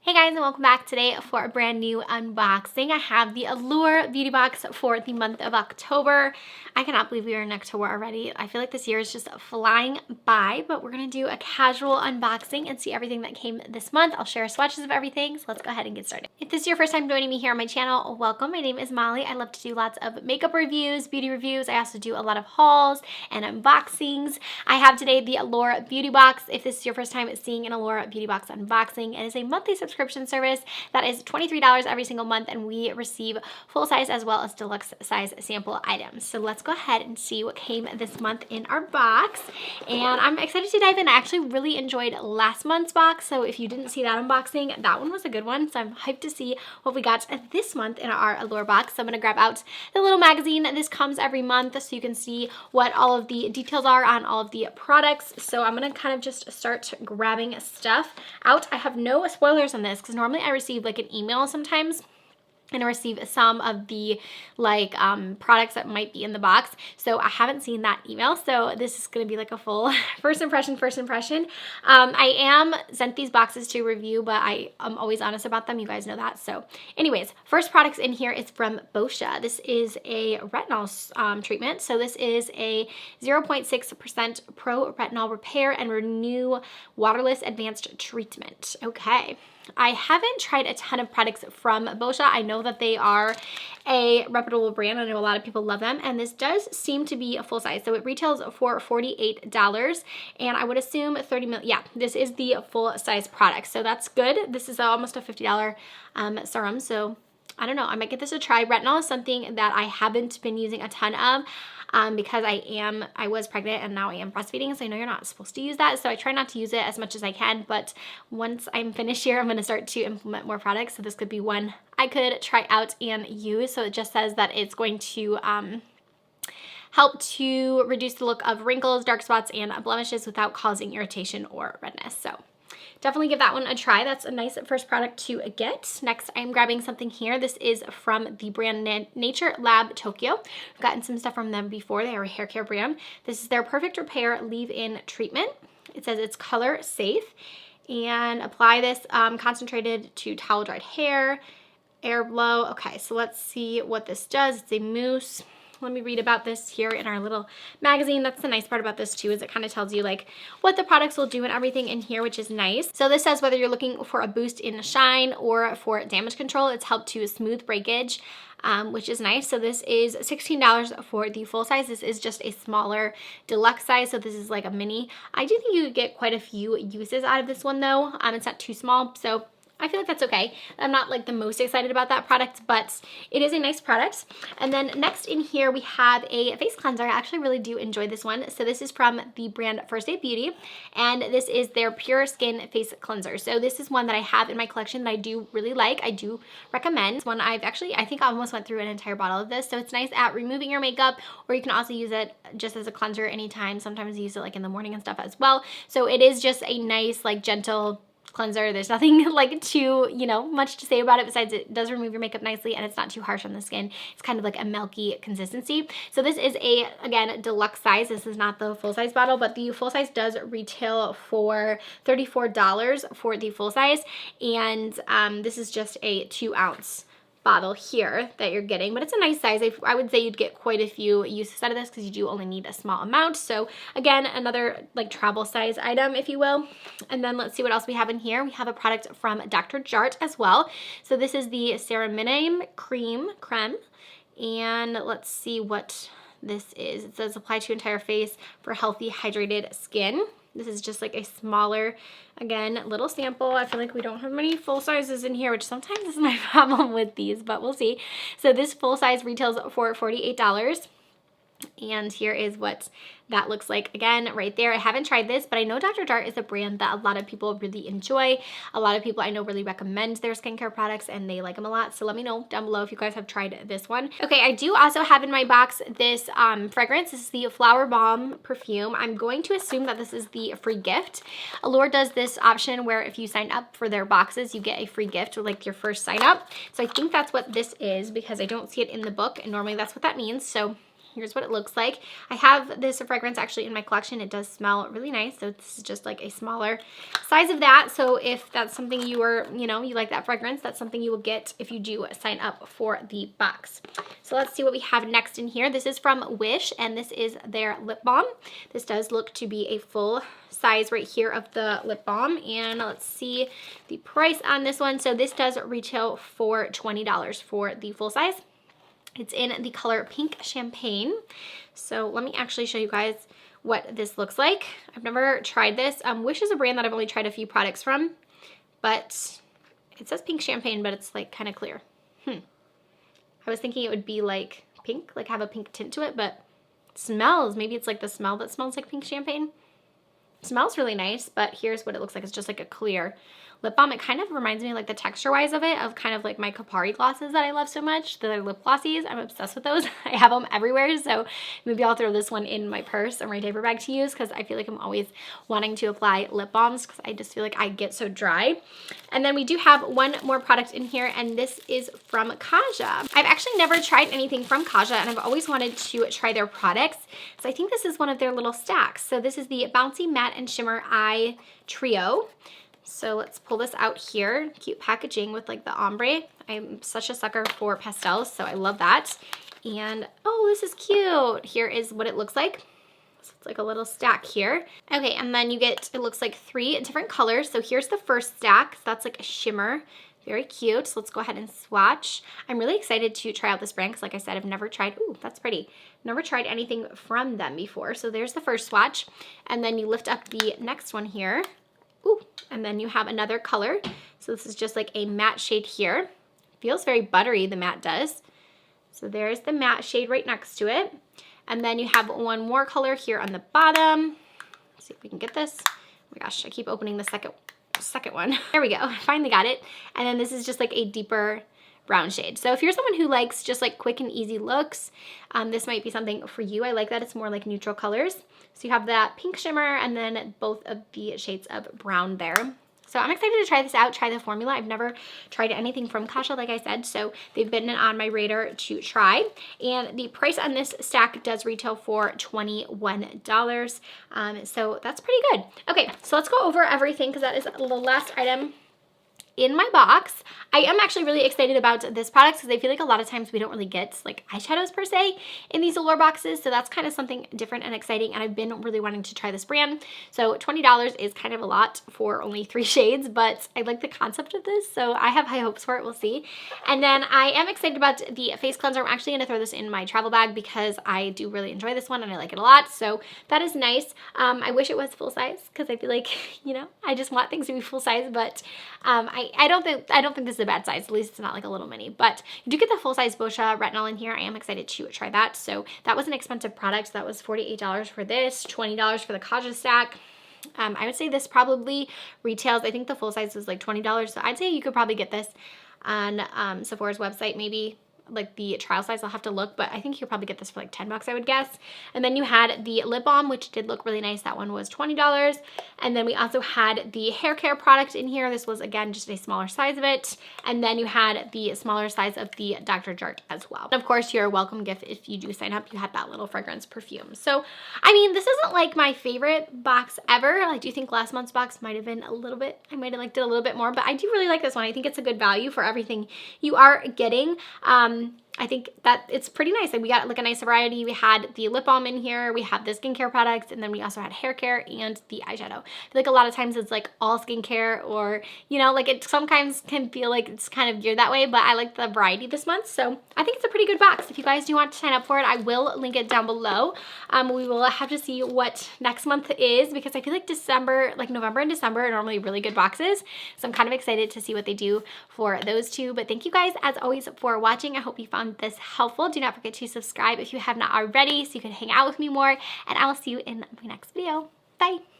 Hey guys, and welcome back today for a brand new unboxing. I have the Allure beauty box for the month of October. I cannot believe we are in October already. I feel like this year is just flying by, but we're gonna do a casual unboxing and see everything that came this month. I'll share swatches of everything, so let's go ahead and get started. If this is your first time joining me here on my channel, welcome. My name is Molly. I love to do lots of makeup reviews, beauty reviews. I also do a lot of hauls and unboxings. I have today the Allure beauty box. If this is your first time seeing an Allure beauty box unboxing, it is a monthly subscription service that is $23 every single month, and we receive full size as well as deluxe size sample items. So let's go ahead and see what came this month in our box, and I'm excited to dive in. I actually really enjoyed last month's box, so if you didn't see that unboxing, that one was a good one. So I'm hyped to see what we got this month in our Allure box. So I'm gonna grab out the little magazine. This comes every month, so you can see what all of the details are on all of the products. So I'm gonna kind of just start grabbing stuff out. I have no spoilers on this because normally I receive like an email sometimes and I receive some of the products that might be in the box. So I haven't seen that email. So this is gonna be like a full first impression. I am sent these boxes to review, but I am always honest about them. You guys know that. So anyways, first products in here is from Boscia. This is a retinol treatment. So this is a 0.6% pro retinol repair and renew waterless advanced treatment. Okay. I haven't tried a ton of products from Boscia. I know that they are a reputable brand. I know a lot of people love them, and this does seem to be a full size. So it retails for $48, and I would assume 30 ml. Yeah, this is the full size product, so that's good. This is almost a $50 serum, so I don't know. I might get this a try. Retinol is something that I haven't been using a ton of because I was pregnant and now I am breastfeeding, so I know you're not supposed to use that. So I try not to use it as much as I can, but once I'm finished here, I'm going to start to implement more products. So this could be one I could try out and use. So it just says that it's going to help to reduce the look of wrinkles, dark spots, and blemishes without causing irritation or redness. So definitely give that one a try. That's a nice first product to get. Next, I'm grabbing something here. This is from the brand Nature Lab Tokyo. I've gotten some stuff from them before. They are a hair care brand. This is their Perfect Repair Leave-In Treatment. It says it's color safe. And apply this concentrated to towel dried hair, air blow. Okay, so let's see what this does. It's a mousse. Let me read about this here in our little magazine. That's the nice part about this too, is it kind of tells you like what the products will do and everything in here, which is nice. So this says whether you're looking for a boost in shine or for damage control, it's helped to smooth breakage, which is nice. So this is $16 for the full size. This is just a smaller deluxe size, so this is like a mini. I do think you could get quite a few uses out of this one though. It's not too small, so I feel like that's okay. I'm not like the most excited about that product, but it is a nice product. And then next in here, we have a face cleanser. I actually really do enjoy this one. So this is from the brand First Aid Beauty, and this is their Pure Skin Face Cleanser. So this is one that I have in my collection that I do really like. I do recommend. This one I think I almost went through an entire bottle of this. So it's nice at removing your makeup, or you can also use it just as a cleanser anytime. Sometimes I use it like in the morning and stuff as well. So it is just a nice, like gentle cleanser. There's nothing like too, much to say about it besides it does remove your makeup nicely and it's not too harsh on the skin. It's kind of like a milky consistency. So this is again, deluxe size. This is not the full size bottle, but the full size does retail for $34 for the full size. And this is just a 2-ounce bottle here that you're getting, but it's a nice size. I would say you'd get quite a few uses out of this because you do only need a small amount. So again, another like travel size item, if you will. And then let's see what else we have in here. We have a product from Dr. Jart as well. So this is the Ceramide Creme, and let's see what this is. It says apply to entire face for healthy, hydrated skin. This is just like a smaller, again, little sample. I feel like we don't have many full sizes in here, which sometimes is my problem with these, but we'll see. So this full size retails for $48. And here is what that looks like again right there. I haven't tried this, but I know Dr. Jart is a brand that a lot of people really enjoy. A lot of people I know really recommend their skincare products and they like them a lot. So let me know down below if you guys have tried this one. Okay, I do also have in my box this fragrance. This is the Flower Balm Perfume. I'm going to assume that this is the free gift. Allure does this option where if you sign up for their boxes, you get a free gift with like your first sign up. So I think that's what this is because I don't see it in the book, and normally that's what that means. So here's what it looks like. I have this fragrance actually in my collection. It does smell really nice. So this is just like a smaller size of that. So if that's something you are, you know, you like that fragrance, that's something you will get if you do sign up for the box. So let's see what we have next in here. This is from Wish, and this is their lip balm. This does look to be a full size right here of the lip balm, and let's see the price on this one. So this does retail for $20 for the full size. It's in the color Pink Champagne. So let me actually show you guys what this looks like. I've never tried this. Wish is a brand that I've only tried a few products from, but it says Pink Champagne, but it's like kind of clear. I was thinking it would be like pink, like have a pink tint to it, but it smells, maybe it's like the smell that smells like pink champagne. It smells really nice, but here's what it looks like. It's just like a clear lip balm. It kind of reminds me, like the texture wise of it, of kind of like my Kapari glosses that I love so much, the lip glossies. I'm obsessed with those. I have them everywhere, so maybe I'll throw this one in my purse or my diaper bag to use, because I feel like I'm always wanting to apply lip balms because I just feel like I get so dry. And then we do have one more product in here, and this is from Kaja. I've actually never tried anything from Kaja, and I've always wanted to try their products, so I think this is one of their little stacks. So this is the Bouncy Matte and Shimmer Eye Trio. So let's pull this out here. Cute packaging with like the ombre. I'm such a sucker for pastels, so I love that. And oh, this is cute. Here is what it looks like. So it's like a little stack here. Okay, and then you get, it looks like 3 different colors. So here's the first stack. So that's like a shimmer. Very cute. So let's go ahead and swatch. I'm really excited to try out this brand because like I said, I've never tried, ooh, that's pretty. Never tried anything from them before. So there's the first swatch. And then you lift up the next one here. Ooh, and then you have another color. So this is just like a matte shade here. Feels very buttery, the matte does. So there's the matte shade right next to it. And then you have one more color here on the bottom. Let's see if we can get this. Oh my gosh, I keep opening the second one. There we go, I finally got it. And then this is just like a deeper brown shade. So if you're someone who likes just like quick and easy looks, this might be something for you. I like that it's more like neutral colors. So you have that pink shimmer and then both of the shades of brown there. So I'm excited to try this out, try the formula. I've never tried anything from Kaja, like I said, so they've been on my radar to try. And the price on this stack does retail for $21. So that's pretty good. Okay, so let's go over everything because that is the last item in my box. I am actually really excited about this product because I feel like a lot of times we don't really get like eyeshadows per se in these Allure boxes, so that's kind of something different and exciting, and I've been really wanting to try this brand. So $20 is kind of a lot for only 3 shades, but I like the concept of this, so I have high hopes for it. We'll see. And then I am excited about the face cleanser. I'm actually going to throw this in my travel bag because I do really enjoy this one and I like it a lot, so that is nice. I wish it was full size because I feel like, you know, I just want things to be full size, but I don't think this is a bad size. At least it's not like a little mini, but you do get the full size Boscia retinol in here. I am excited to try that. So that was an expensive product. That was $48 for this, $20 for the Kaja stack. I would say this probably retails, I think the full size was like $20. So I'd say you could probably get this on Sephora's website, maybe like the trial size. I'll have to look, but I think you'll probably get this for like 10 bucks, I would guess. And then you had the lip balm, which did look really nice. That one was $20. And then we also had the hair care product in here. This was again just a smaller size of it. And then you had the smaller size of the Dr. Jart as well. And of course, your welcome gift, if you do sign up, you had that little fragrance perfume. So, I mean, this isn't like my favorite box ever. I do think last month's box might have been a little bit, I might have liked it a little bit more, but I do really like this one. I think it's a good value for everything you are getting. I think that it's pretty nice. Like we got like a nice variety. We had the lip balm in here, we have the skincare products, and then we also had hair care and the eyeshadow. I feel like a lot of times it's like all skincare, or, you know, like it sometimes can feel like it's kind of geared that way, but I like the variety this month. So I think it's a pretty good box. If you guys do want to sign up for it, I will link it down below. We will have to see what next month is because I feel like December, like November and December are normally really good boxes. So I'm kind of excited to see what they do for those two. But thank you guys as always for watching. I hope you found this helpful. Do not forget to subscribe if you have not already so you can hang out with me more, and I will see you in my next video. Bye!